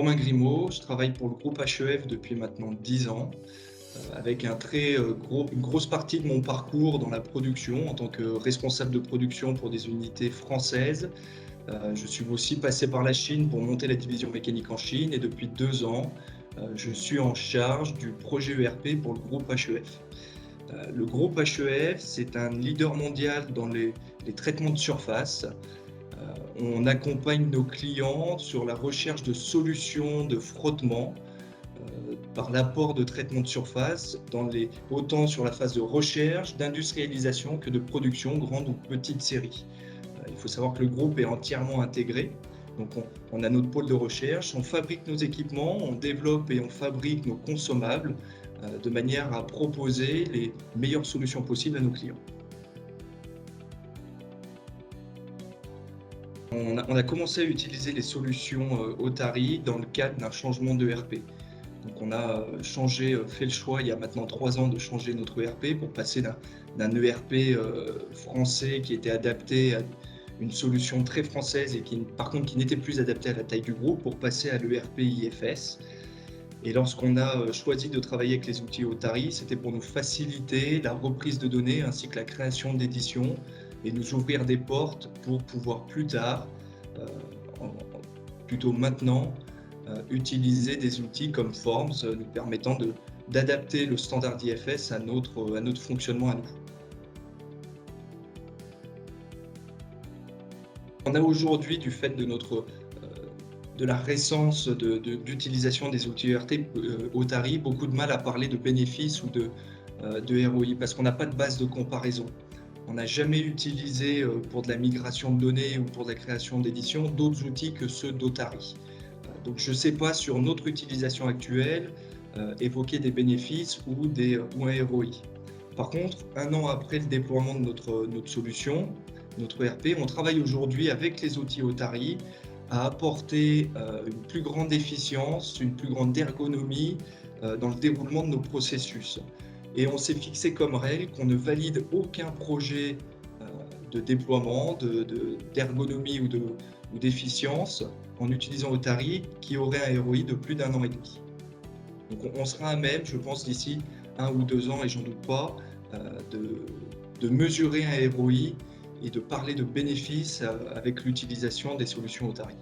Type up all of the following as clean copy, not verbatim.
Romain Grimaud, je travaille pour le groupe HEF depuis maintenant 10 ans, avec une grosse partie de mon parcours dans la production en tant que responsable de production pour des unités françaises. Je suis aussi passé par la Chine pour monter la division mécanique en Chine et depuis 2 ans, je suis en charge du projet ERP pour le groupe HEF. Le groupe HEF, c'est un leader mondial dans les traitements de surface. On accompagne nos clients sur la recherche de solutions de frottement par l'apport de traitements de surface autant sur la phase de recherche, d'industrialisation que de production, grande ou petite série. Il faut savoir que le groupe est entièrement intégré. Donc on a notre pôle de recherche, on fabrique nos équipements, on développe et on fabrique nos consommables de manière à proposer les meilleures solutions possibles à nos clients. On a commencé à utiliser les solutions Otari dans le cadre d'un changement de ERP. Donc on a fait le choix il y a maintenant 3 ans de changer notre ERP pour passer d'un ERP français qui était adapté à une solution très française et par contre qui n'était plus adaptée à la taille du groupe pour passer à l'ERP IFS. Et lorsqu'on a choisi de travailler avec les outils Otari, c'était pour nous faciliter la reprise de données ainsi que la création d'éditions et nous ouvrir des portes pour pouvoir plus tard, plutôt maintenant, utiliser des outils comme Forms nous permettant d'adapter le standard IFS à notre fonctionnement à nous. On a aujourd'hui, du fait de la récence d'utilisation des outils Otari, beaucoup de mal à parler de bénéfices ou de ROI parce qu'on n'a pas de base de comparaison. On n'a jamais utilisé pour de la migration de données ou pour de la création d'éditions d'autres outils que ceux d'Otari. Donc je ne sais pas sur notre utilisation actuelle évoquer des bénéfices ou un ROI. Par contre, 1 an après le déploiement de notre solution, notre ERP, on travaille aujourd'hui avec les outils Otari à apporter une plus grande efficience, une plus grande ergonomie dans le déroulement de nos processus. Et on s'est fixé comme règle qu'on ne valide aucun projet de déploiement, d'ergonomie ou d'efficience en utilisant Otari qui aurait un ROI de plus d'1 an et demi. Donc on sera à même, je pense, d'ici 1 ou 2 ans, et j'en doute pas, de mesurer un ROI et de parler de bénéfices avec l'utilisation des solutions Otari.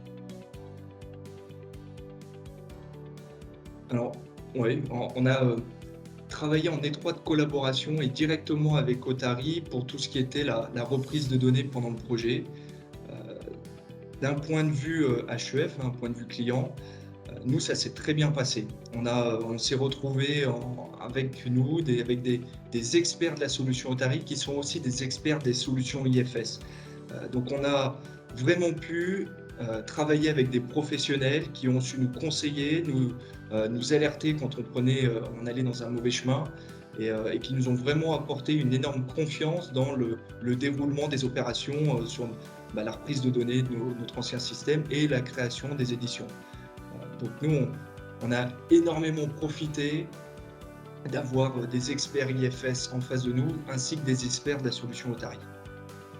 Alors, oui, on a travaillé en étroite collaboration et directement avec Otari pour tout ce qui était la reprise de données pendant le projet. D'un point de vue HEF, un point de vue client, nous, ça s'est très bien passé. On s'est retrouvés avec des experts de la solution Otari qui sont aussi des experts des solutions IFS. Donc on a vraiment pu travailler avec des professionnels qui ont su nous conseiller, nous alerter quand on allait dans un mauvais chemin et qui nous ont vraiment apporté une énorme confiance dans le déroulement des opérations sur la reprise de données de notre ancien système et la création des éditions. Donc nous, on a énormément profité d'avoir des experts IFS en face de nous, ainsi que des experts de la solution Otari.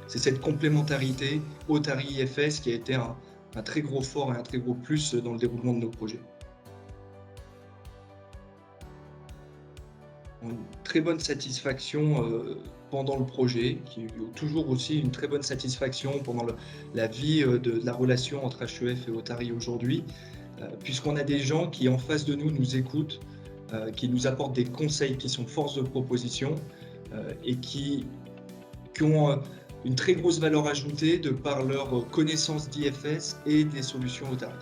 C'est cette complémentarité Otari-IFS qui a été un très gros fort et un très gros plus dans le déroulement de nos projets. Une très bonne satisfaction pendant le projet, qui est toujours aussi une très bonne satisfaction pendant la vie de la relation entre HEF et Otari aujourd'hui, puisqu'on a des gens qui en face de nous écoutent, qui nous apportent des conseils qui sont force de proposition et qui ont une très grosse valeur ajoutée de par leur connaissance d'IFS et des solutions Otari.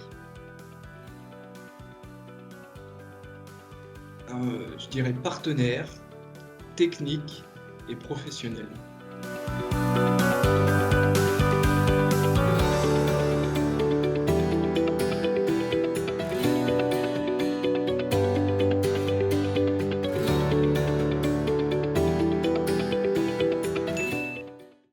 Je dirais partenaire, technique et professionnel.